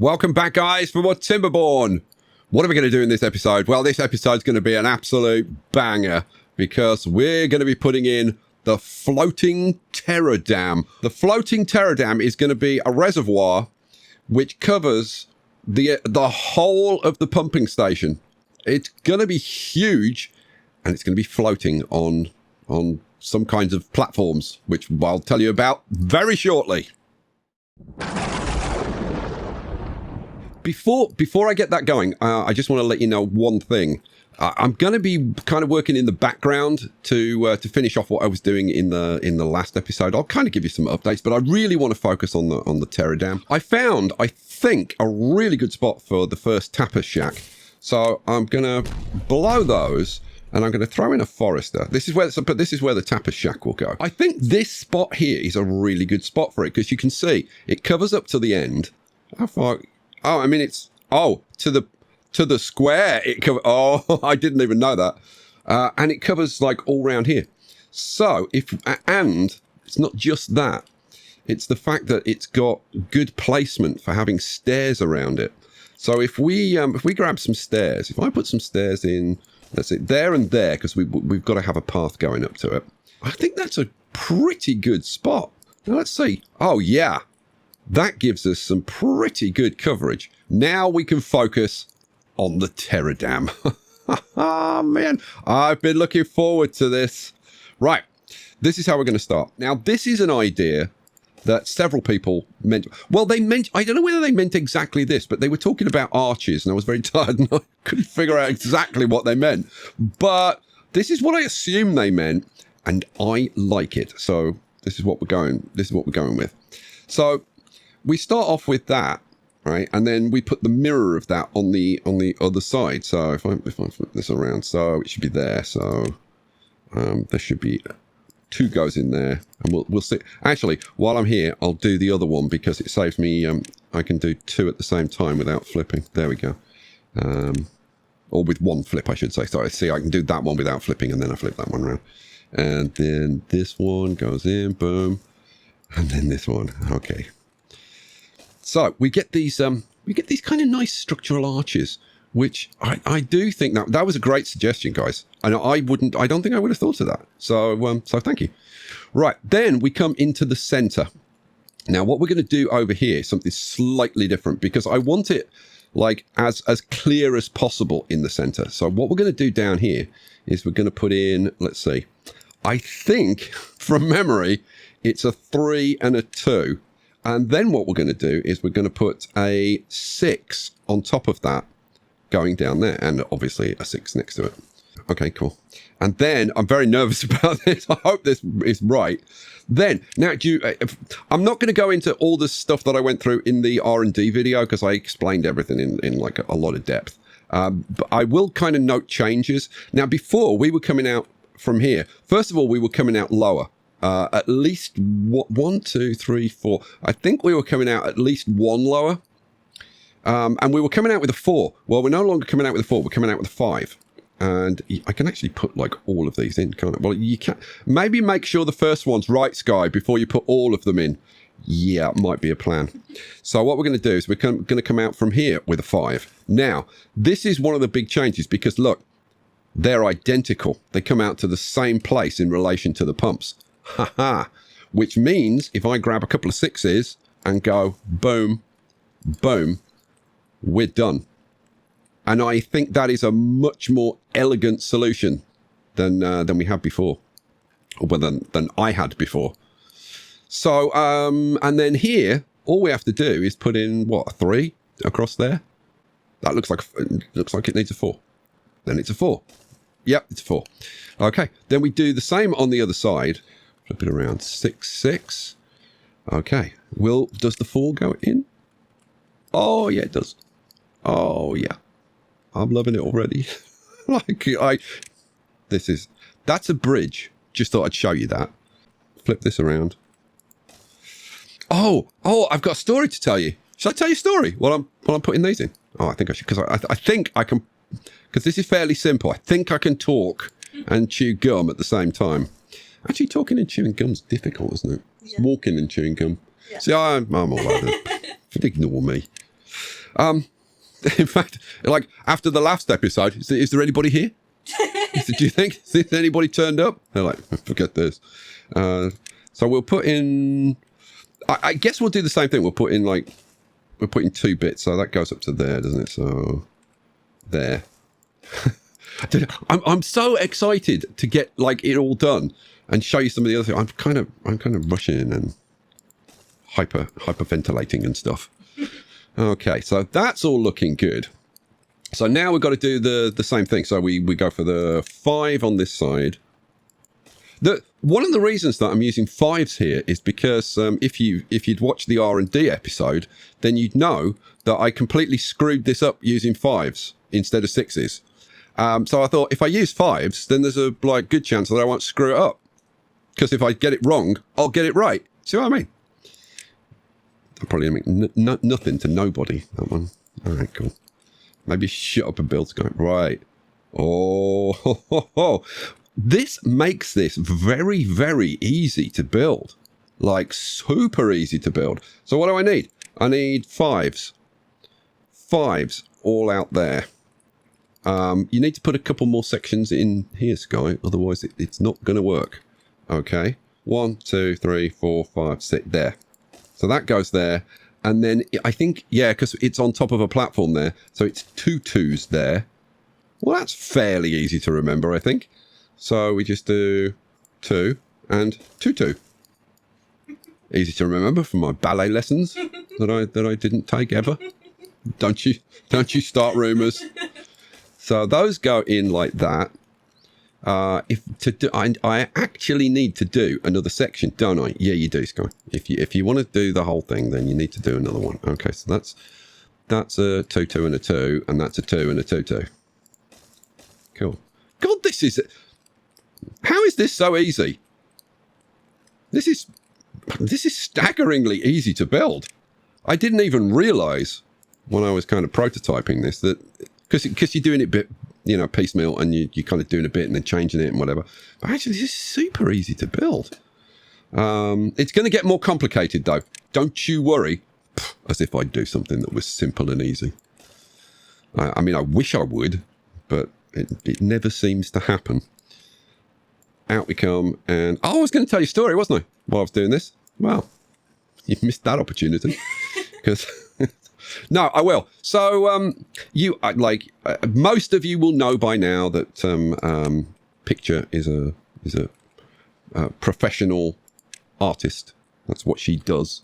Welcome back, guys, for more TIMBERBORN. What are we going to do in this episode? Well, this episode's going to be an absolute banger because we're going to be putting in the floating Terod Dam. The floating Terod Dam is going to be a reservoir which covers the whole of the pumping station. It's going to be huge, and it's going to be floating on some kinds of platforms, which I'll tell you about very shortly. Before I get that going, I just want to let you know one thing. I'm going to be kind of working in the background to finish off what I was doing in the last episode. I'll kind of give you some updates, but I really want to focus on the Terod Dam. I found, I think, a really good spot for the first tapper shack. So I'm going to blow those, and I'm going to throw in a forester. This is where the tapper shack will go. I think this spot here is a really good spot for it because you can see it covers up to the end. How far? Oh, I mean, it's, to the square. It covers, I didn't even know that. And it covers like all around here. So and it's not just that, it's the fact that it's got good placement for having stairs around it. So if we grab some stairs, if I put some stairs in, let's see, there and there, because we've got to have a path going up to it. I think that's a pretty good spot. Now let's see. Oh yeah. That gives us some pretty good coverage. Now we can focus on the Terod Dam. Oh, man. I've been looking forward to this. Right. This is how we're going to start. Now, this is an idea that several people meant. Well, I don't know whether they meant exactly this, but they were talking about arches, and I was very tired, and I couldn't figure out exactly what they meant. But this is what I assume they meant, and I like it. So this is what we're going with. So we start off with that, right? And then we put the mirror of that on the other side. So if I flip this around, so it should be there. So there should be 2 goes in there, and we'll see. Actually, while I'm here, I'll do the other one because it saves me. I can do 2 at the same time without flipping. There we go. Or with 1 flip, I should say. Sorry, see, I can do that one without flipping, and then I flip that one around. And then this one goes in, boom. And then this one, okay. So we get these kind of nice structural arches, which I do think that was a great suggestion, guys. And I don't think I would have thought of that. So thank you. Right, then we come into the center. Now what we're going to do over here is something slightly different because I want it like as clear as possible in the center. So what we're going to do down here is we're going to put in, let's see, I think from memory, it's a 3 and a 2. And then what we're going to do is we're going to put a 6 on top of that going down there, and obviously a 6 next to it. Okay, cool. And then I'm very nervous about this. I hope this is right. Then, now, I'm not going to go into all the stuff that I went through in the R&D video because I explained everything in like a lot of depth. But I will kind of note changes. Now, before we were coming out from here, first of all, we were coming out lower. At least 1, 2, 3, 4. I think we were coming out at least 1 lower. And we were coming out with a 4. Well, we're no longer coming out with a 4. We're coming out with a 5. And I can actually put like all of these in, can't I? Well, you can. Maybe make sure the first one's right, Sky, before you put all of them in. Yeah, it might be a plan. So what we're going to do is we're going to come out from here with a 5. Now, this is one of the big changes because, look, they're identical. They come out to the same place in relation to the pumps. Haha, which means if I grab a couple of 6s and go boom, boom, we're done. And I think that is a much more elegant solution than we had before, or than I had before. So, and then here, all we have to do is put in what, a 3 across there. That looks like it needs a 4. Then it's a 4. Yep, it's a 4. Okay, then we do the same on the other side. Flip it around, 6, 6. Okay, does the 4 go in? Oh yeah, it does. Oh yeah, I'm loving it already. That's a bridge. Just thought I'd show you that. Flip this around. Oh, I've got a story to tell you. Should I tell you a story while I'm putting these in? Oh, I think I should, because I think I can, because this is fairly simple. I think I can talk and chew gum at the same time. Actually, talking and chewing gum's difficult, isn't it? Yeah. Walking and chewing gum. Yeah. See, I'm all over it. Ignore me. In fact, like after the last episode, is there anybody here? Do you think? Is anybody turned up? They're like, forget this. So we'll put in, I guess we'll do the same thing. We'll put in 2 bits. So that goes up to there, doesn't it? So there. I'm so excited to get like it all done and show you some of the other things. I'm kind of rushing and hyperventilating and stuff. Okay, so that's all looking good. So now we've got to do the same thing. So we go for the 5 on this side. One of the reasons that I'm using 5s here is because if you'd watched the R&D episode, then you'd know that I completely screwed this up using 5s instead of 6s. So I thought if I use 5s, then there's a good chance that I won't screw it up. Because if I get it wrong, I'll get it right. See what I mean? I'll probably make nothing to nobody, that one. All right, cool. Maybe shut up and build Skype. Right. Oh, this makes this very, very easy to build. Like, super easy to build. So what do I need? I need 5s. 5s all out there. You need to put a couple more sections in here, Sky. Otherwise, it's not going to work. Okay. 1, 2, 3, 4, 5, 6. There. So that goes there. And then I think, yeah, because it's on top of a platform there. So it's 2 2s there. Well, that's fairly easy to remember, I think. So we just do 2 and 2 2. Easy to remember from my ballet lessons that I didn't take ever. Don't you start rumours. So those go in like that. I actually need to do another section, don't I? Yeah, you do, Sky. If you want to do the whole thing, then you need to do another one. Okay, so that's a 2 2 and a 2, and that's a 2 and a 2 2. Cool. God, how is this so easy? This is staggeringly easy to build. I didn't even realise when I was kind of prototyping this that because you're doing it piecemeal, and you're kind of doing a bit and then changing it and whatever. But actually, this is super easy to build. It's going to get more complicated, though. Don't you worry. As if I'd do something that was simple and easy. I mean, I wish I would, but it never seems to happen. Out we come, and I was going to tell you a story, wasn't I, while I was doing this? Well, you've missed that opportunity. Because... No, I will. So, most of you will know by now that Picture is a professional artist. That's what she does.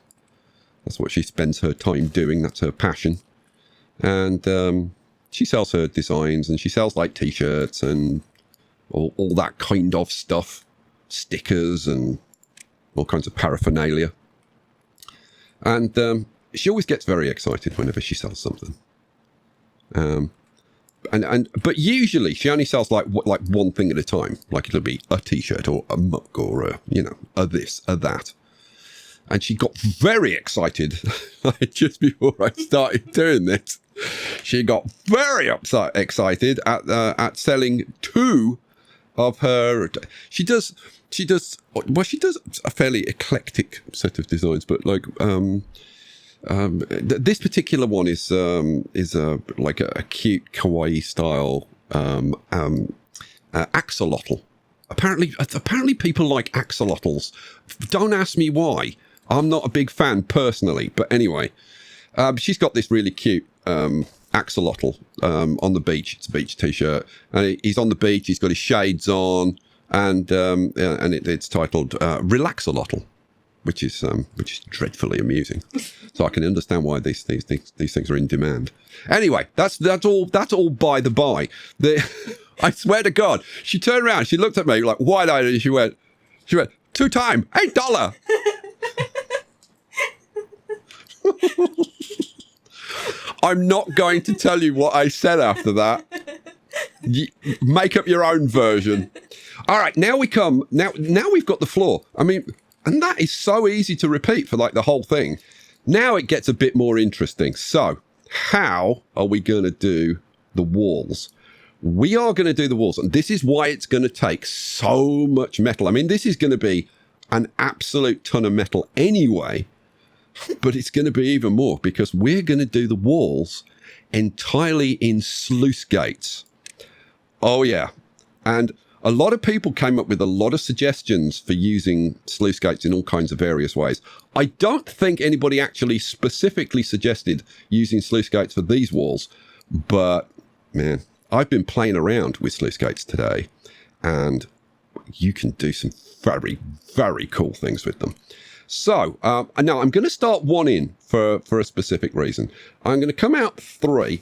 That's what she spends her time doing. That's her passion. And she sells her designs, and she sells like T-shirts and all that kind of stuff, stickers and all kinds of paraphernalia. And she always gets very excited whenever she sells something. But usually she only sells like one thing at a time. Like it'll be a T-shirt or a mug or a this, a that. And she got very excited just before I started doing this. She got very excited at selling 2 of her. She does a fairly eclectic set of designs, but this particular one is like a cute kawaii style axolotl. Apparently people like axolotls. Don't ask me why. I'm not a big fan personally, but anyway, she's got this really cute axolotl on the beach. It's a beach T-shirt, and he's on the beach. He's got his shades on, and it's titled Relaxolotl. Which is dreadfully amusing. So I can understand why these things are in demand. Anyway, that's all by the by. I swear to God, she turned around, she looked at me like wide-eyed, and she went, 2 times, $8. I'm not going to tell you what I said after that. Make up your own version. All right, now we've got the floor. I mean. And that is so easy to repeat for like the whole thing. Now it gets a bit more interesting. So how are we going to do the walls? We are going to do the walls. And this is why it's going to take so much metal. I mean, this is going to be an absolute ton of metal anyway. but it's going to be even more because we're going to do the walls entirely in sluice gates. Oh, yeah. And a lot of people came up with a lot of suggestions for using sluice gates in all kinds of various ways. I don't think anybody actually specifically suggested using sluice gates for these walls, but, man, I've been playing around with sluice gates today, and you can do some very, very cool things with them. So, now I'm going to start one in for a specific reason. I'm going to come out 3,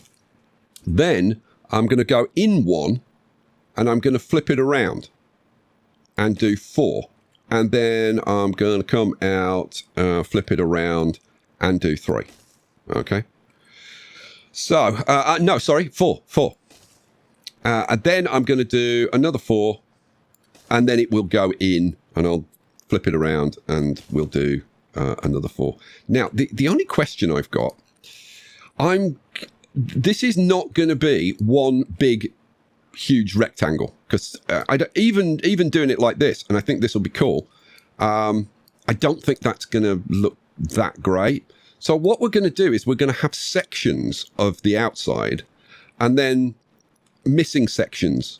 then I'm going to go in 1, and I'm going to flip it around and do 4. And then I'm going to come out, flip it around and do 3. Okay. So, no, sorry, 4. And then I'm going to do another 4, and then it will go in, and I'll flip it around, and we'll do another 4. Now, the only question I've got, this is not going to be one big, huge rectangle, because even doing it like this, and I think this will be cool, I don't think that's going to look that great. So what we're going to do is we're going to have sections of the outside, and then missing sections,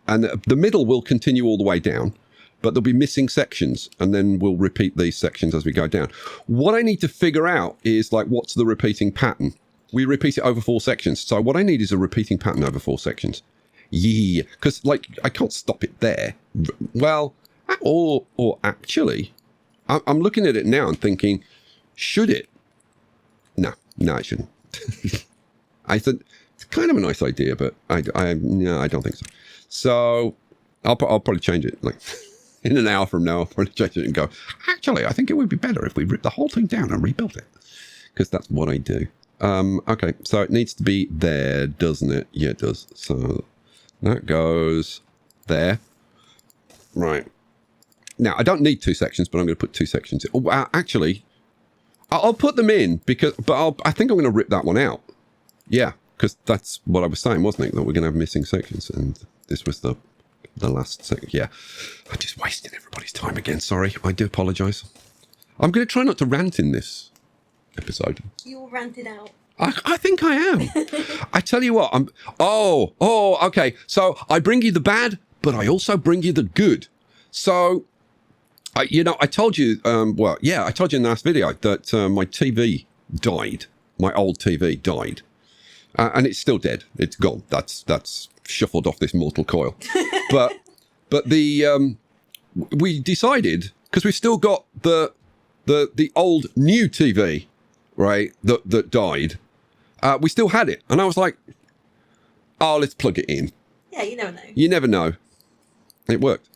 and the middle will continue all the way down, but there'll be missing sections, and then we'll repeat these sections as we go down. What I need to figure out is, like, what's the repeating pattern? We repeat it over 4 sections. So what I need is a repeating pattern over 4 sections. Yeah, because, like, I can't stop it there. Well, or actually, I'm looking at it now and thinking, should it? No, it shouldn't. I thought it's kind of a nice idea, but no, I don't think so. So I'll probably change it, like, in an hour from now. I'll probably change it and go, actually, I think it would be better if we ripped the whole thing down and rebuilt it, because that's what I do. Okay, so it needs to be there, doesn't it? Yeah, it does. So that goes there. Right. Now, I don't need 2 sections, but I'm going to put 2 sections in. Oh, actually, I'll put them in, but I think I'm going to rip that one out. Yeah, because that's what I was saying, wasn't it? That we're going to have missing sections, and this was the last section. Yeah, I'm just wasting everybody's time again. Sorry, I do apologise. I'm going to try not to rant in this episode. You'll rant it out. I think I am. I tell you what, okay. So I bring you the bad, but I also bring you the good. So, I told you, I told you in the last video that my TV died. My old TV died. And it's still dead. It's gone. That's shuffled off this mortal coil. But we decided, because we've still got the old new TV, right, that died. We still had it. And I was like, oh, let's plug it in. Yeah, you never know. You never know. It worked.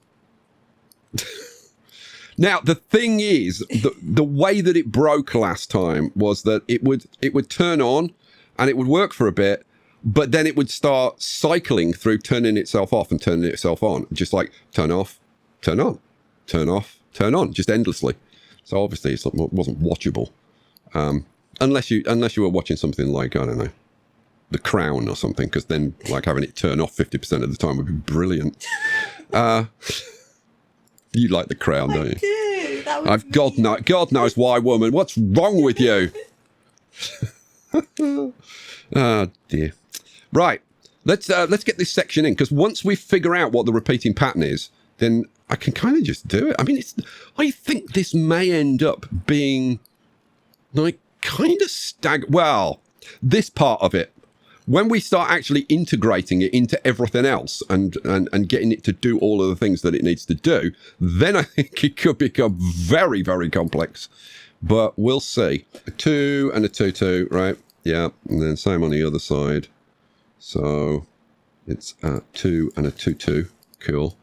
Now, the thing is, the way that it broke last time was that it would turn on and it would work for a bit, but then it would start cycling through turning itself off and turning itself on. Just like turn off, turn on, turn off, turn on, just endlessly. So obviously it wasn't watchable. Unless you were watching something like, I don't know, The Crown or something, because then like having it turn off 50% of the time would be brilliant. You like The Crown, don't you? I do. That was God knows why, woman. What's wrong with you? Oh dear. Right. Let's get this section in, because once we figure out what the repeating pattern is, then I can kind of just do it. I mean, I think this may end up being like kind of well, this part of it, when we start actually integrating it into everything else and getting it to do all of the things that it needs to do, then I think it could become very, very complex. But we'll see. A 2 and a 2, 2, right? Yeah, and then same on the other side. So it's a 2 and a 2, 2. Cool.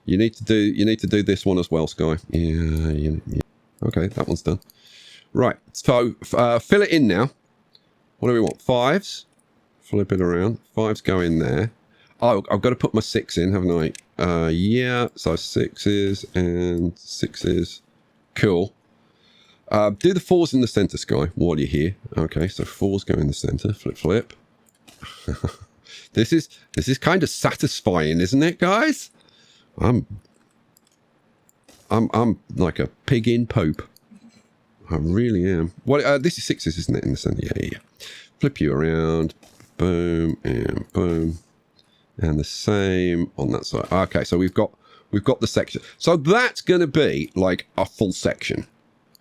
You need to do this one as well, Sky. Yeah. Okay, that one's done. Right. So fill it in now. What do we want? 5s. Flip it around. 5s go in there. Oh, I've got to put my 6 in, haven't I? Yeah. So 6s and 6s. Cool. Do the 4s in the center, Sky, while you're here. Okay, so 4s go in the center. Flip. This is kind of satisfying, isn't it, guys? I'm like a pig in poop. I really am. Well, this is 6s, isn't it, in the center? Yeah. Flip you around. Boom and boom. And the same on that side. Okay, so we've got the section. So that's going to be like a full section.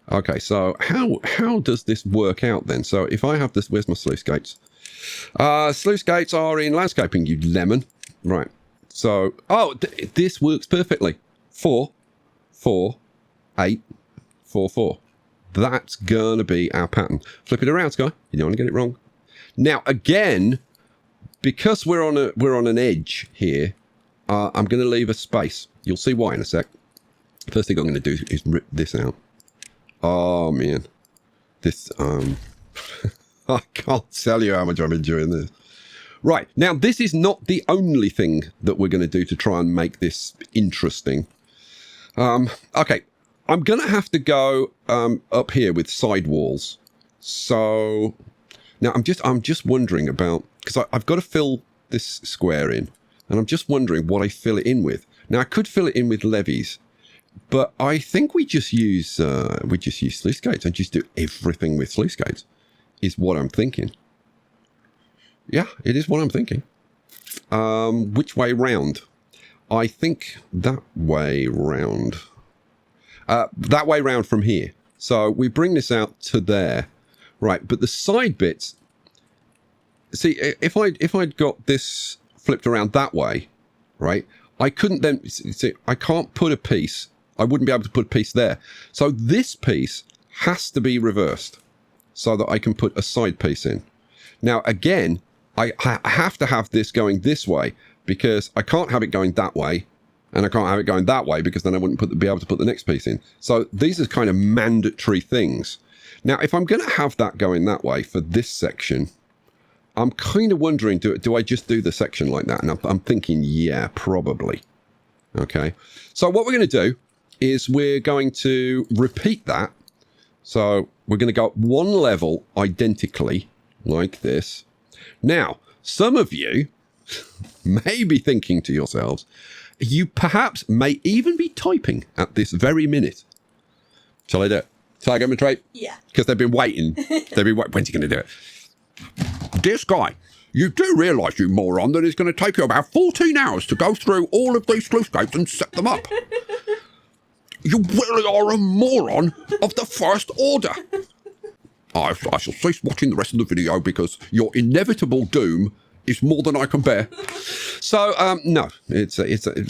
Okay, so how does this work out then? So if I have this, where's my sluice gates? Sluice gates are in landscaping, you lemon. Right. So, this works perfectly. 4, 4, 8, 4, 4. That's gonna be our pattern. Flip it around, Sky. You don't want to get it wrong. Now, again, because we're on an edge here, I'm going to leave a space. You'll see why in a sec. First thing I'm going to do is rip this out. Oh man, this I can't tell you how much I'm enjoying this. Right, now this is not the only thing that we're going to do to try and make this interesting. Okay, I'm going to have to go up here with sidewalls. So now I'm just wondering about, because I've got to fill this square in, and I'm just wondering what I fill it in with. Now I could fill it in with levees, but I think we just use sluice gates and just do everything with sluice gates. Is what I'm thinking. Yeah, it is what I'm thinking. Which way round? I think that way round. That way round from here. So we bring this out to there. Right, but the side bits... See, if I'd got this flipped around that way, right, I couldn't then... See, I can't put a piece... I wouldn't be able to put a piece there. So this piece has to be reversed so that I can put a side piece in. Now, again, I have to have this going this way because I can't have it going that way and I can't have it going that way because then I wouldn't be able to put the next piece in. So these are kind of mandatory things. Now, if I'm going to have that going that way for this section, I'm kind of wondering, do I just do the section like that? And I'm thinking, yeah, probably. Okay. So what we're going to do is we're going to repeat that. So we're going to go up one level identically like this. Now, some of you may be thinking to yourselves, you perhaps may even be typing at this very minute. Shall I do it? Shall I go and try? Yeah. Because they've been waiting. When's he going to do it? Dear Sky, you do realise, you moron, that it's going to take you about 14 hours to go through all of these sluice gates and set them up. You really are a moron of the first order. I shall cease watching the rest of the video because your inevitable doom is more than I can bear. So, no, it's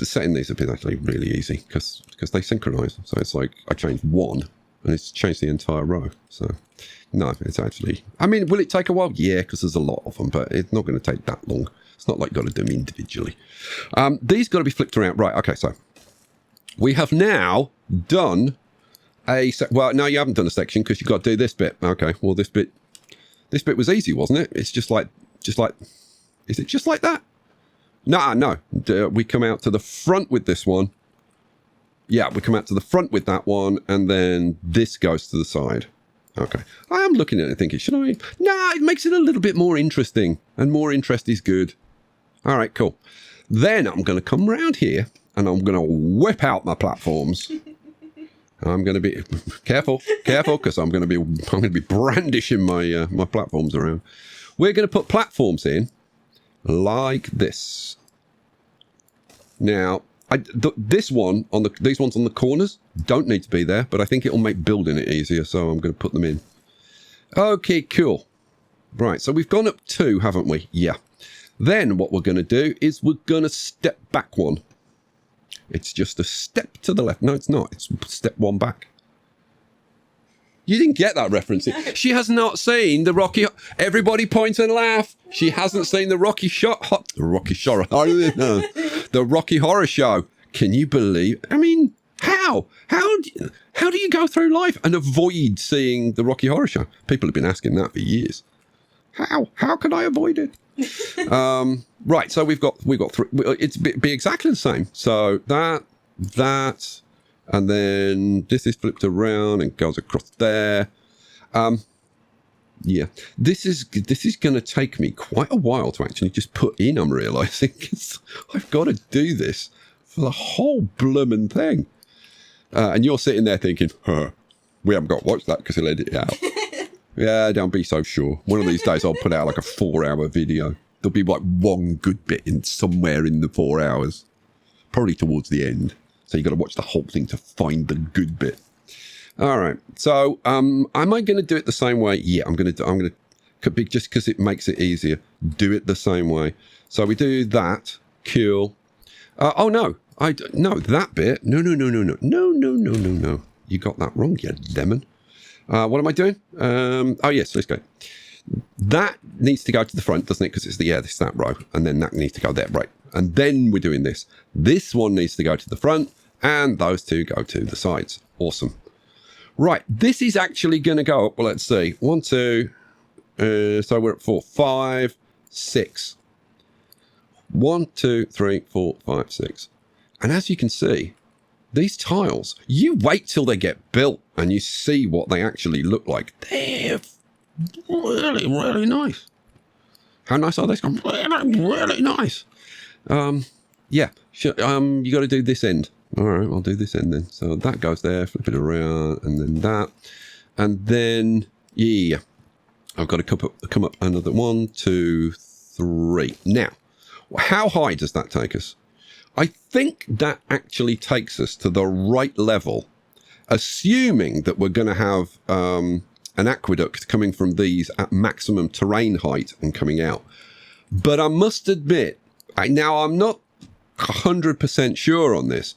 setting these up is actually really easy because they synchronise. So it's like I changed one and it's changed the entire row. So, no, it's actually... I mean, will it take a while? Yeah, because there's a lot of them, but it's not going to take that long. It's not like you've got to do them individually. These got to be flipped around. Right, okay, so we have now done a... Well, no, you haven't done a section because you've got to do this bit. Okay, well, this bit was easy, wasn't it? It's just like... Is it just like that? No. We come out to the front with this one. Yeah, we come out to the front with that one, and then this goes to the side. Okay. I am looking at it thinking, should I? No, it makes it a little bit more interesting, and more interest is good. All right, cool. Then I'm going to come around here, and I'm going to whip out my platforms. I'm going to be careful, because I'm going to be brandishing my my platforms around. We're going to put platforms in like this. Now, these ones on the corners don't need to be there, but I think it'll make building it easier, so I'm going to put them in. Okay, cool. Right, so we've gone up 2, haven't we? Yeah. Then what we're going to do is we're going to step back 1. It's just a step to the left. No, it's not. It's step 1 back. You didn't get that reference. No. She has not seen the Rocky... Everybody point and laugh. She hasn't seen the Rocky Horror Show. Can you believe... I mean, how? How do you go through life and avoid seeing the Rocky Horror Show? People have been asking that for years. How can I avoid it? Right, so we've got 3... It's be exactly the same. So that... And then this is flipped around and goes across there. Yeah, this is going to take me quite a while to actually just put in, I'm realising. I've got to do this for the whole bloomin' thing. And you're sitting there thinking, huh, We haven't got to watch that because he'll edit it out. Yeah, don't be so sure. One of these days I'll put out like a 4-hour video. There'll be like one good bit in somewhere in the 4 hours. Probably towards the end. So you got to watch the whole thing to find the good bit. All right. So am I going to do it the same way? Yeah, I'm going to just because it makes it easier. Do it the same way. So we do that. Cool. Oh no. No, that bit. No. You got that wrong, you lemon. What am I doing? Oh, yes, let's go. That needs to go to the front, doesn't it? Because it's that row. And then that needs to go there, right? And then we're doing this. This one needs to go to the front, and those two go to the sides. Awesome. Right, this is actually going to go up. Well, let's see. 1, 2. So we're at 4, 5, 6. 1, 2, 3, 4, 5, 6. And as you can see, these tiles, you wait till they get built and you see what they actually look like. They're really, really nice. How nice are they? Really, really nice. Yeah, sure, you got to do this end. All right, I'll do this end then. So that goes there, flip it around, and then that. And then, yeah, I've got to come up another 1, 2, 3. Now, how high does that take us? I think that actually takes us to the right level, assuming that we're going to have an aqueduct coming from these at maximum terrain height and coming out. But I must admit, now I'm not 100% sure on this,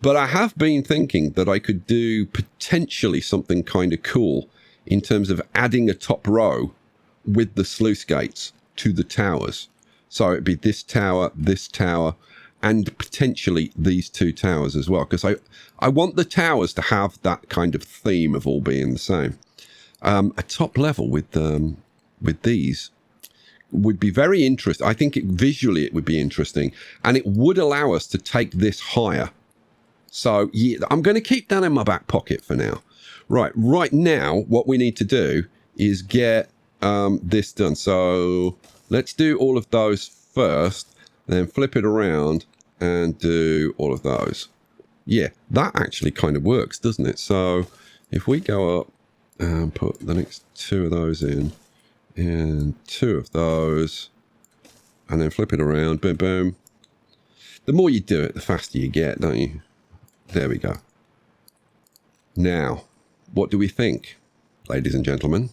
but I have been thinking that I could do potentially something kind of cool in terms of adding a top row with the sluice gates to the towers. So it'd be this tower, and potentially these 2 towers as well, because I want the towers to have that kind of theme of all being the same. A top level with these would be very interesting. I think visually it would be interesting, and it would allow us to take this higher. So yeah, I'm going to keep that in my back pocket for now. Right now, what we need to do is get this done. So let's do all of those first. Then flip it around and do all of those. Yeah, that actually kind of works, doesn't it? So if we go up and put the next 2 of those in, and 2 of those, and then flip it around, boom, boom. The more you do it, the faster you get, don't you? There we go. Now, what do we think, ladies and gentlemen?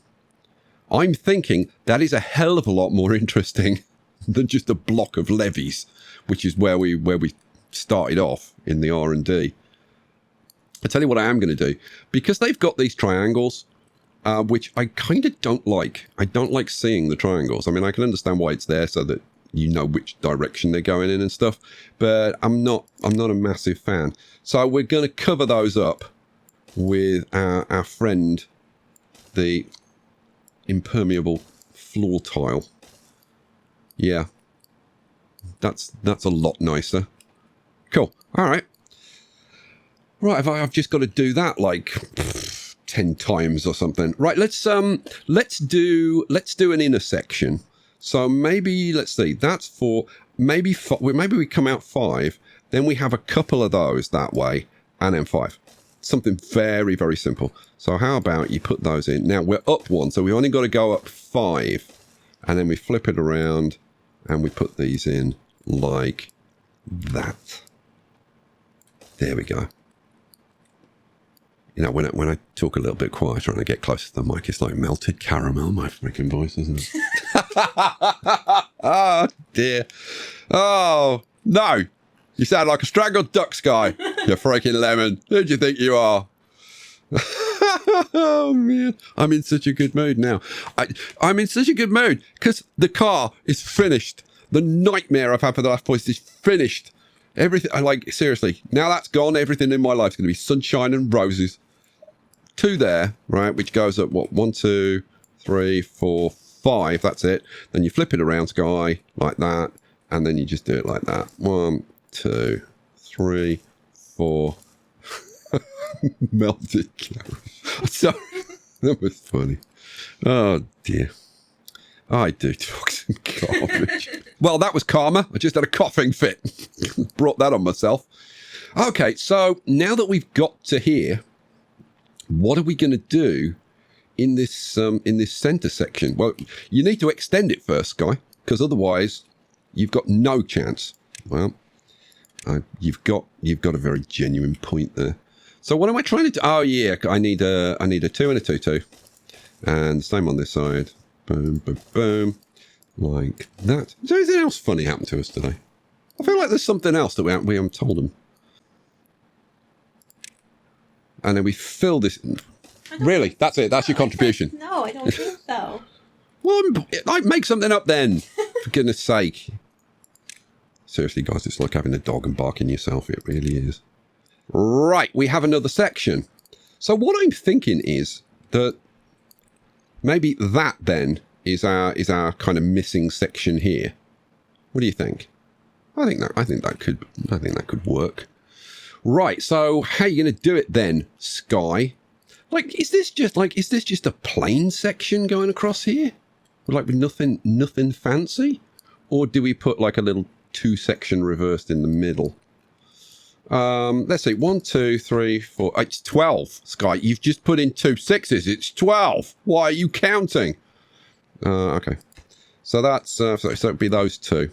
I'm thinking that is a hell of a lot more interesting than just a block of levees, which is where we started off in the R&D. I tell you what I am going to do, because they've got these triangles, which I kind of don't like. I don't like seeing the triangles. I mean, I can understand why it's there so that you know which direction they're going in and stuff, but I'm not a massive fan. So we're going to cover those up with our friend, the impermeable floor tile. Yeah, that's a lot nicer. Cool. All right. Right, I've just got to do that like 10 times or something. Right, let's do an intersection. So maybe let's see. That's 4. Maybe we come out 5. Then we have a couple of those that way, and then 5. Something very, very simple. So how about you put those in? Now we're up 1, so we only got to go up 5, and then we flip it around. And we put these in like that. There we go. You know, when I talk a little bit quieter and I get closer to the mic, it's like melted caramel, my freaking voice, isn't it? Oh, dear. Oh, no. You sound like a strangled duck's guy, you freaking lemon. Who do you think you are? Oh, man. I'm in such a good mood now. I'm in such a good mood because the car is finished. The nightmare I've had for the last voice is finished. Everything, seriously, now that's gone, everything in my life is going to be sunshine and roses. 2 there, right, which goes up, 1, 2, 3, 4, 5, that's it. Then you flip it around, Sky, like that, and then you just do it like that. 1, 2, 3, 4. Melted carrot. Sorry, that was funny. Oh dear. I do talk some garbage. Well, that was karma. I just had a coughing fit. Brought that on myself. Okay, so now that we've got to here, what are we going to do in this center section? Well, you need to extend it first, Sky, because otherwise you've got no chance. Well, you've got a very genuine point there. So what am I trying to do? Oh yeah, I need a 2 and a 2-2, and same on this side. Boom, boom, boom, like that. Is there anything else funny happened to us today? I feel like there's something else that we haven't told them. And then we fill this. Really? That's it? That's your contribution? No, I don't think so. Well, like, make something up then. For goodness sake. Seriously, guys, it's like having a dog and barking yourself. It really is. Right, we have another section. So what I'm thinking is that maybe that then is our kind of missing section here. What do you think? I think that could work. Right, so how are you going to do it then, Sky? Like, is this just a plain section going across here? Like with nothing fancy? Or do we put like a little 2-section reversed in the middle? Let's see, 1, 2, 3, 4. It's 12, Sky. You've just put in 2 6s. It's 12. Why are you counting? Okay. So that's so it'd be those 2.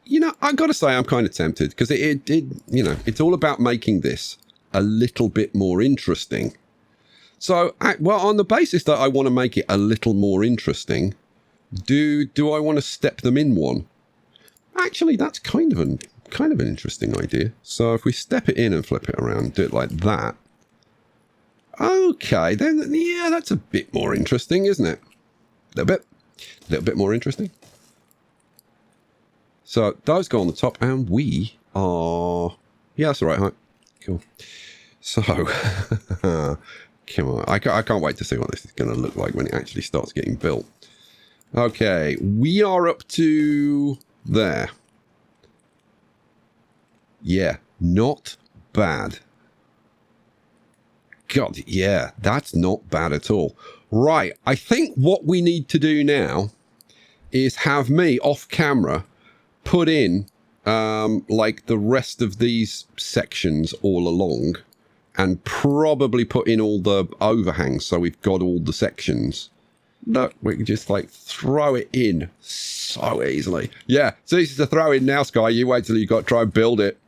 You know, I've got to say I'm kind of tempted because it you know, it's all about making this a little bit more interesting. So, well, on the basis that I want to make it a little more interesting, do I want to step them in one? Actually, that's kind of an interesting idea. So if we step it in and flip it around, do it like that. Okay, then yeah, that's a bit more interesting, isn't it? A little bit more interesting. So those go on the top, and we are... Yeah, that's the right height. Cool. So, come on. I can't wait to see what this is going to look like when it actually starts getting built. Okay, we are up to there. Yeah, not bad. God, yeah, that's not bad at all. Right, I think what we need to do now is have me off camera put in like the rest of these sections all along, and probably put in all the overhangs so we've got all the sections. Look, we can just like throw it in so easily. Yeah, it's easy to throw in now, Sky. You wait till you've got to try and build it.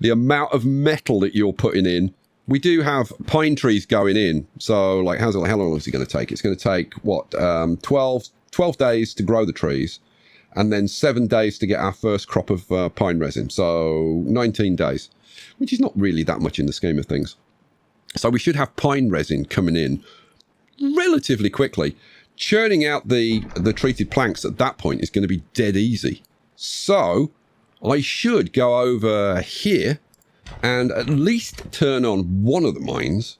The amount of metal that you're putting in. We do have pine trees going in, so like how long is it going to take? It's going to take what 12 days to grow the trees, and then 7 days to get our first crop of pine resin. So 19 days, which is not really that much in the scheme of things. So we should have pine resin coming in relatively quickly. Churning out the treated planks at that point is going to be dead easy. So I should go over here and at least turn on one of the mines.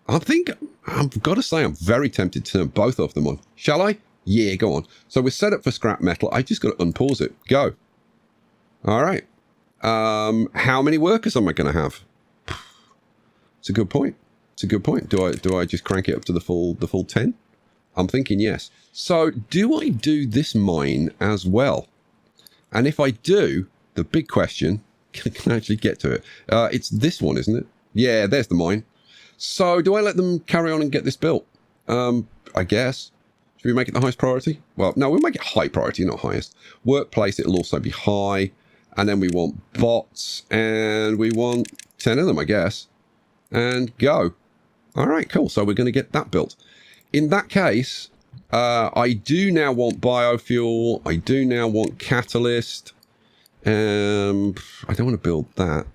I think I've got to say I'm very tempted to turn both of them on. Shall I? Yeah, go on. So we're set up for scrap metal. I just got to unpause it. Go. All right. How many workers am I going to have? It's a good point. It's a good point. Do I just crank it up to the full 10? I'm thinking yes. So do I do this mine as well? And if I do, the big question, can I actually get to it? It's this one, isn't it? Yeah, there's the mine. So do I let them carry on and get this built? I guess. Should we make it the highest priority? Well, no, we'll make it high priority, not highest. Workplace, it'll also be high. And then we want bots, and we want 10 of them, I guess. And go. All right, cool. So we're going to get that built. In that case, I do now want biofuel. I do now want catalyst. I don't want to build that.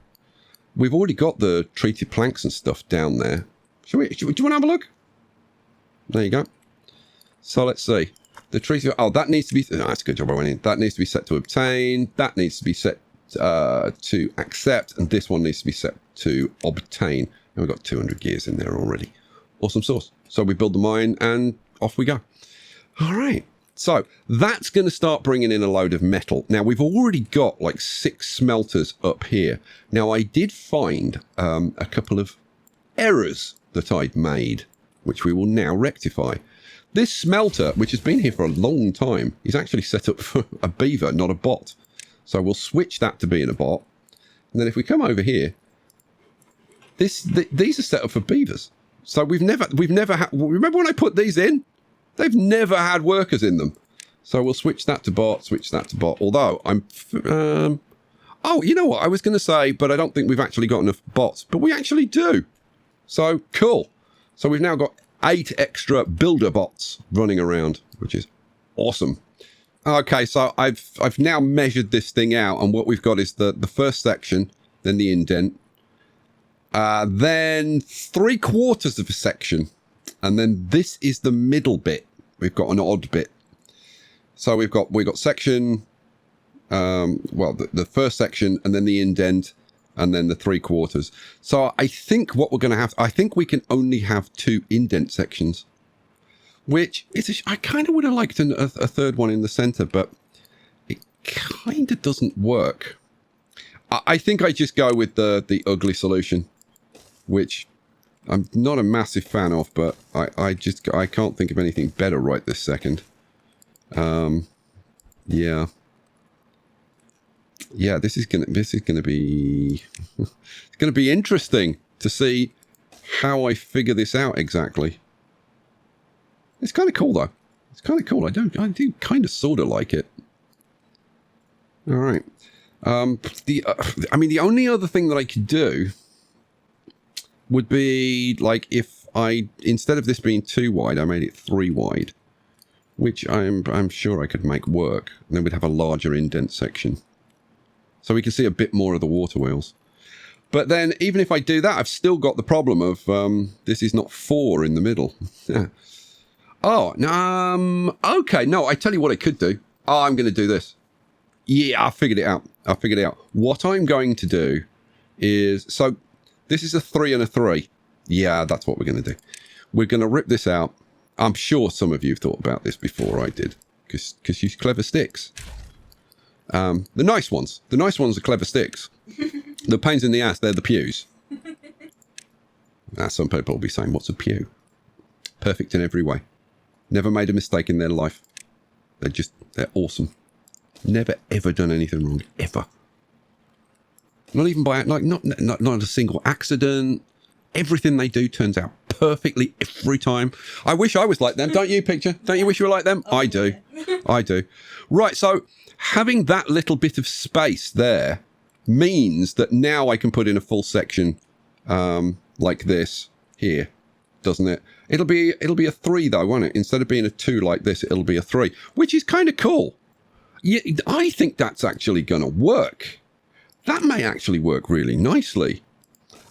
We've already got the treated planks and stuff down there. Do you want to have a look? There you go. So let's see. The treated... Oh, that needs to be... No, that's a good job I went in. That needs to be set to obtain. That needs to be set to accept. And this one needs to be set to obtain. And we've got 200 gears in there already. Awesome sauce. So we build the mine and off we go. All right. So that's going to start bringing in a load of metal. Now, we've already got like 6 smelters up here. Now, I did find a couple of errors that I'd made, which we will now rectify. This smelter, which has been here for a long time, is actually set up for a beaver, not a bot. So we'll switch that to being a bot. And then if we come over here, these are set up for beavers. So we've never had, remember when I put these in? They've never had workers in them. So we'll switch that to bot, switch that to bot. Although oh, you know what? I was going to say, but I don't think we've actually got enough bots. But we actually do. So cool. So we've now got 8 extra builder bots running around, which is awesome. Okay, so I've now measured this thing out, and what we've got is the first section, then the indent, then 3/4 of a section, and then this is the middle bit. We've got an odd bit. So we've got section, well, the first section, and then the indent, and then the 3/4. So I think what we're going to have, I think we can only have 2 indent sections, which is, I kind of would have liked a third one in the center, but it kind of doesn't work. I think I just go with the ugly solution, which I'm not a massive fan of, but I can't think of anything better right this second. Yeah. Yeah, this is gonna be it's gonna be interesting to see how I figure this out exactly. It's kind of cool though. It's kind of cool. I do kind of sort of like it. All right. I mean, the only other thing that I could do would be like if instead of this being 2 wide, I made it 3 wide, which I'm sure I could make work. And then we'd have a larger indent section, so we can see a bit more of the water wheels. But then, even if I do that, I've still got the problem of this is not 4 in the middle. Oh, okay. No, I tell you what I could do. Oh, I'm going to do this. Yeah, I figured it out. What I'm going to do is, so this is a 3 and a 3. Yeah, that's what we're going to do. We're going to rip this out. I'm sure some of you have thought about this before I did, because you clever sticks. The nice ones are clever sticks. The pains in the ass, they're the pews. Now, some people will be saying, what's a pew? Perfect in every way. Never made a mistake in their life. They're awesome. Never ever done anything wrong, ever. Not even by, like, not a single accident. Everything they do turns out perfectly every time. I wish I was like them, don't you, Picture? Don't you wish you were like them? Oh, I do. Yeah. I do. Right, so having that little bit of space there means that now I can put in a full section like this here, doesn't it? It'll be a 3 though, won't it? Instead of being a 2 like this, it'll be a 3, which is kind of cool. Yeah, I think that's actually going to work. That may actually work really nicely.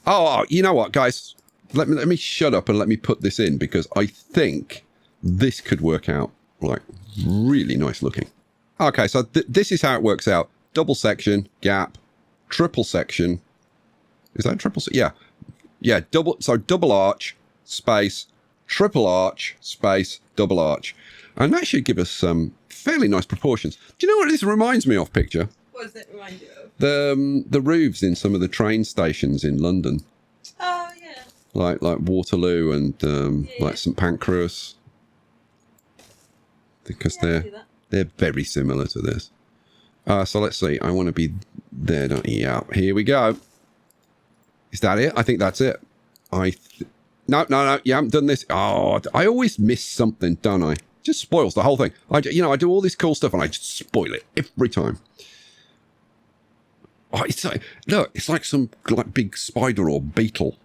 Oh, you know what, guys? Let me shut up and let me put this in, because I think this could work out like really nice looking. Okay, so this is how it works out. Double section, gap, triple section. Is that triple? Yeah, double. So double arch, space, triple arch, space, double arch. And that should give us some fairly nice proportions. Do you know what this reminds me of, Picture? What does it remind you of? The roofs in some of the train stations in London. Oh, yeah. Like Waterloo and like St Pancras. Because they're very similar to this. So let's see. I want to be there, don't you? Yeah, here we go. Is that it? I think that's it. No. You haven't done this. Oh, I always miss something, don't I? Just spoils the whole thing. I do all this cool stuff and I just spoil it every time. Oh, it's like, look, it's like some big spider or beetle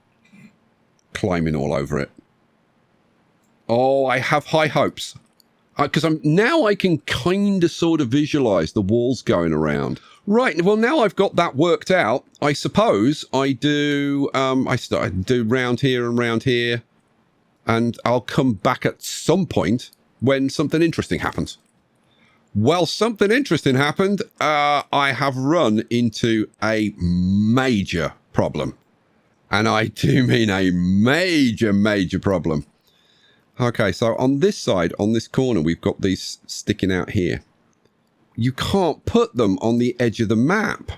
climbing all over it. Oh, I have high hopes. Because now I can kind of sort of visualize the walls going around. Right, well, now I've got that worked out, I suppose I do, I do round here and round here, and I'll come back at some point when something interesting happens. Well, something interesting happened. I have run into a major problem. And I do mean a major, major problem. Okay, so on this side, on this corner, we've got these sticking out here. You can't put them on the edge of the map.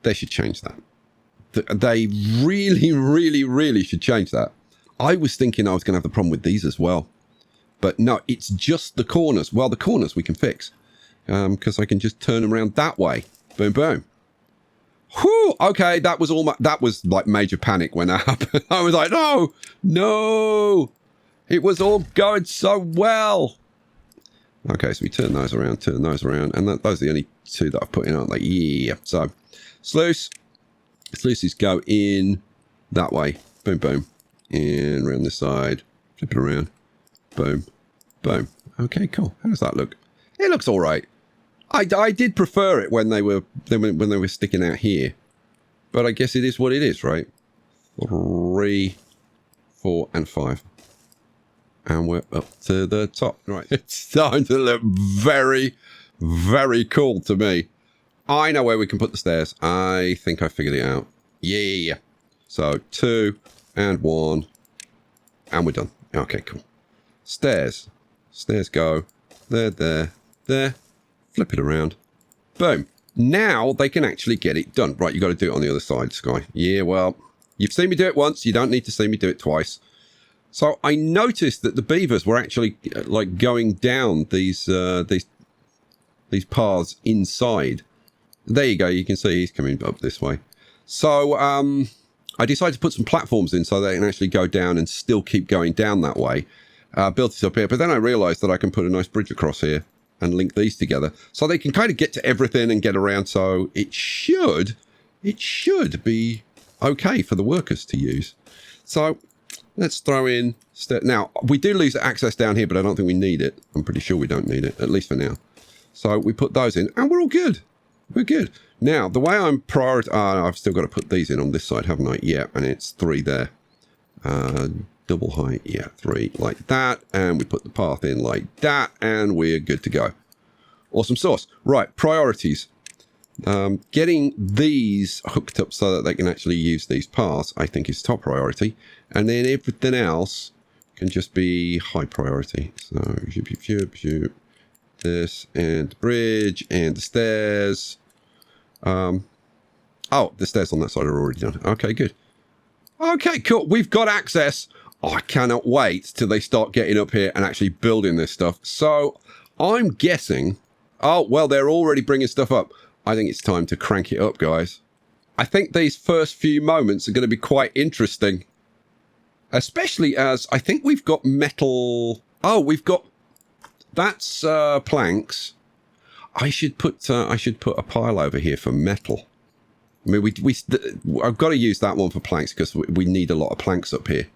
They should change that. They really, really, really should change that. I was thinking I was going to have the problem with these as well. But no, it's just the corners. Well, the corners we can fix. Because I can just turn them around that way. Boom, boom. Whew, okay, that was that was like major panic when that happened. I was like, no, it was all going so well. Okay, so we turn those around, and those are the only two that I've put in, aren't they? Yeah. So sluices go in that way. Boom, boom. And around this side. Flip it around. Boom, boom. Okay, cool. How does that look? It looks all right. I did prefer it when they were sticking out here, but I guess it is what it is, right? 3, 4, and 5, and we're up to the top. Right, it's starting to look very, very cool to me. I know where we can put the stairs. I think I figured it out. Yeah. So 2 and 1, and we're done. Okay, cool. Stairs go there. Flip it around. Boom. Now they can actually get it done. Right, you got to do it on the other side, Sky. Yeah, well, you've seen me do it once. You don't need to see me do it twice. So I noticed that the beavers were actually like going down these paths inside. There you go. You can see he's coming up this way. So I decided to put some platforms in so they can actually go down and still keep going down that way. Built it up here, but then I realized that I can put a nice bridge across here and link these together so they can kind of get to everything and get around. So it should be okay for the workers to use. So let's throw in now we do lose access down here, but I don't think we need it. I'm pretty sure we don't need it, at least for now. So we put those in and we're all good. We're good. Now the way I'm I've still got to put these in on this side, haven't I? Yeah, and it's 3 there. Double height, yeah, 3 like that, and we put the path in like that, and we're good to go. Awesome sauce. Right, priorities. Getting these hooked up so that they can actually use these paths, I think, is top priority, and then everything else can just be high priority. So this and the bridge and the stairs. Oh, the stairs on that side are already done. Okay, good. Okay, cool. We've got access. Oh, I cannot wait till they start getting up here and actually building this stuff. So I'm guessing, oh, well, they're already bringing stuff up. I think it's time to crank it up, guys. I think these first few moments are going to be quite interesting, especially as I think we've got metal. Oh, that's planks. I should put a pile over here for metal. I mean, I've got to use that one for planks because we need a lot of planks up here.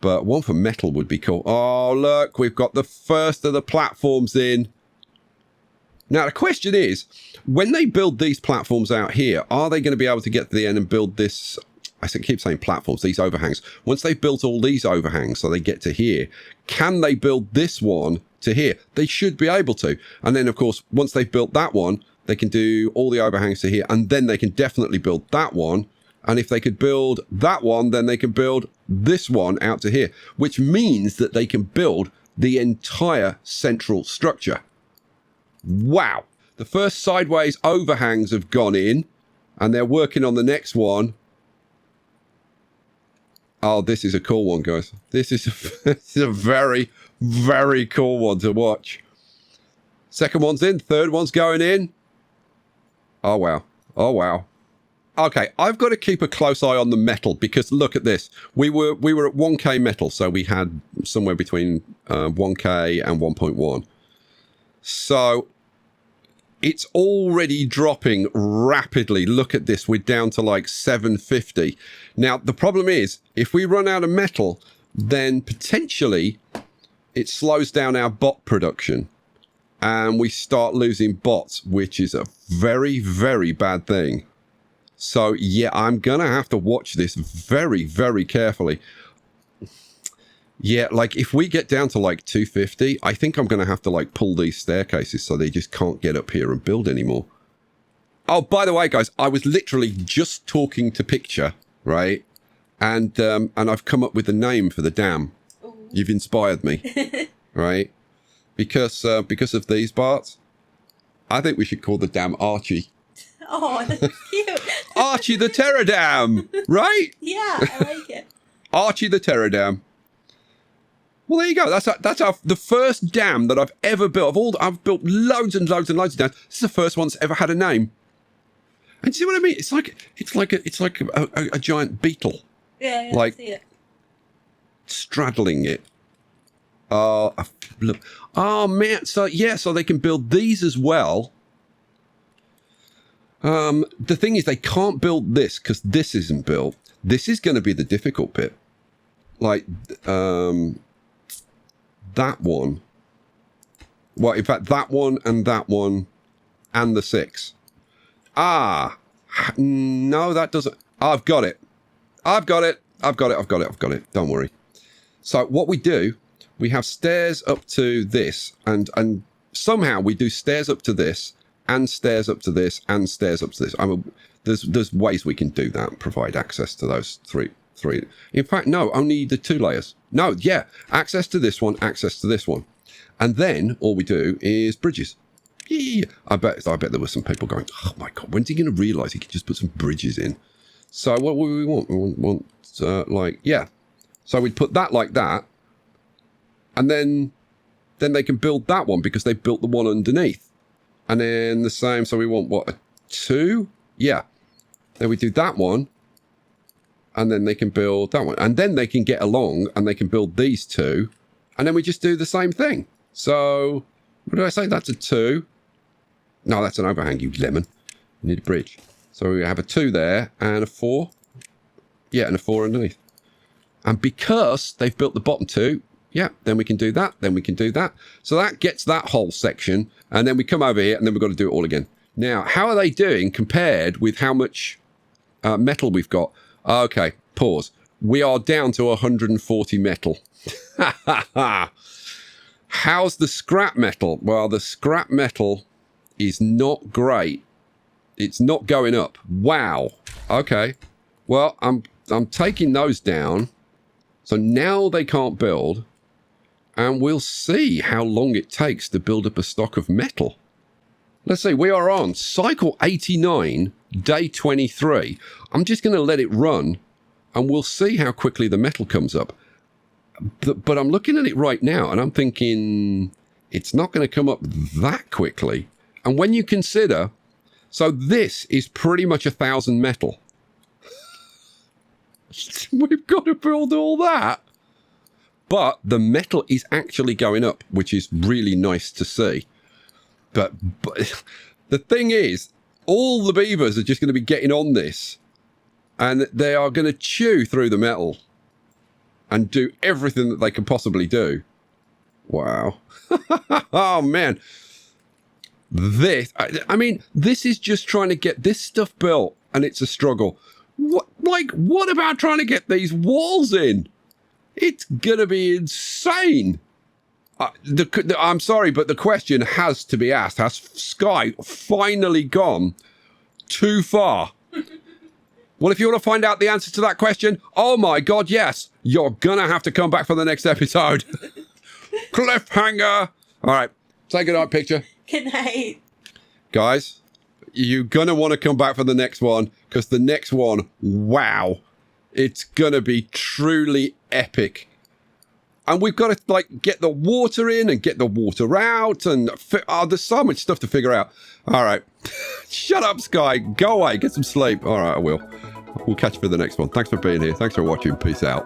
But one for metal would be cool. Oh, look, we've got the first of the platforms in. Now, the question is, when they build these platforms out here, are they going to be able to get to the end and build this? I keep saying platforms, these overhangs. Once they've built all these overhangs so they get to here, can they build this one to here? They should be able to. And then, of course, once they've built that one, they can do all the overhangs to here, and then they can definitely build that one. And if they could build that one, then they can build this one out to here, which means that they can build the entire central structure. Wow. The first sideways overhangs have gone in, and they're working on the next one. Oh, this is a cool one, guys. This is a very, very cool one to watch. Second one's in, third one's going in. Oh, wow. Oh, wow. Okay, I've got to keep a close eye on the metal because look at this. We were at 1K metal, so we had somewhere between 1K and 1.1. So it's already dropping rapidly. Look at this. We're down to like 750. Now, the problem is if we run out of metal, then potentially it slows down our bot production and we start losing bots, which is a very, very bad thing. So, yeah, I'm going to have to watch this very, very carefully. Yeah, like if we get down to like 250, I think I'm going to have to like pull these staircases so they just can't get up here and build anymore. Oh, by the way, guys, I was literally just talking to Picture, right? And I've come up with a name for the dam. Ooh. You've inspired me, right? Because of these parts, I think we should call the dam Archie. Oh, that's cute. Archie the Terod Dam, right? Yeah, I like it. Archie the Terod Dam. Well, there you go. That's the first dam that I've ever built. I've built loads and loads and loads of dams. This is the first one that's ever had a name. And see what I mean? It's like a giant beetle. Yeah, like I see it. straddling it. Look. Oh man, so yeah, so they can build these as well. The thing is, they can't build this because this isn't built. This is going to be the difficult bit. Like, that one. Well, in fact, that one and the 6. Ah, no, that doesn't. I've got it. Don't worry. So what we do, we have stairs up to this, and somehow we do stairs up to this, and stairs up to this, and stairs up to this. I mean, there's ways we can do that, provide access to those three. In fact, no, only the 2 layers. No, yeah, access to this one, access to this one. And then all we do is bridges. Yeah, I bet there were some people going, oh my God, when's he going to realize he could just put some bridges in? So what would we want? We want like, yeah. So we'd put that like that. And then they can build that one because they built the one underneath. And then the same, so we want what, a 2? Yeah. Then we do that one. And then they can build that one. And then they can get along and they can build these 2. And then we just do the same thing. So, what did I say? That's a 2. No, that's an overhang, you lemon. You need a bridge. So we have a 2 there and a 4. Yeah, and a 4 underneath. And because they've built the bottom 2, yeah, then we can do that. Then we can do that. So that gets that whole section. And then we come over here and then we've got to do it all again. Now, how are they doing compared with how much metal we've got? Okay, pause. We are down to 140 metal. How's the scrap metal? Well, the scrap metal is not great. It's not going up. Wow. Okay. Well, I'm taking those down. So now they can't build. And we'll see how long it takes to build up a stock of metal. Let's see, we are on cycle 89, day 23. I'm just going to let it run and we'll see how quickly the metal comes up. But I'm looking at it right now and I'm thinking it's not going to come up that quickly. And when you consider, so this is pretty much 1,000 metal. We've got to build all that. But the metal is actually going up, which is really nice to see. But the thing is, all the beavers are just going to be getting on this. And they are going to chew through the metal. And do everything that they can possibly do. Wow. Oh, man. This, I mean, this is just trying to get this stuff built. And it's a struggle. What about trying to get these walls in? It's going to be insane. I'm sorry, but the question has to be asked. Has Sky finally gone too far? Well, if you want to find out the answer to that question, oh my God, yes, you're going to have to come back for the next episode. Cliffhanger. All right. Say goodnight, picture. Good night. Guys, you're going to want to come back for the next one because the next one, wow. It's going to be truly epic. And we've got to get the water in and get the water out. And there's so much stuff to figure out. All right. Shut up, Sky. Go away. Get some sleep. All right, I will. We'll catch you for the next one. Thanks for being here. Thanks for watching. Peace out.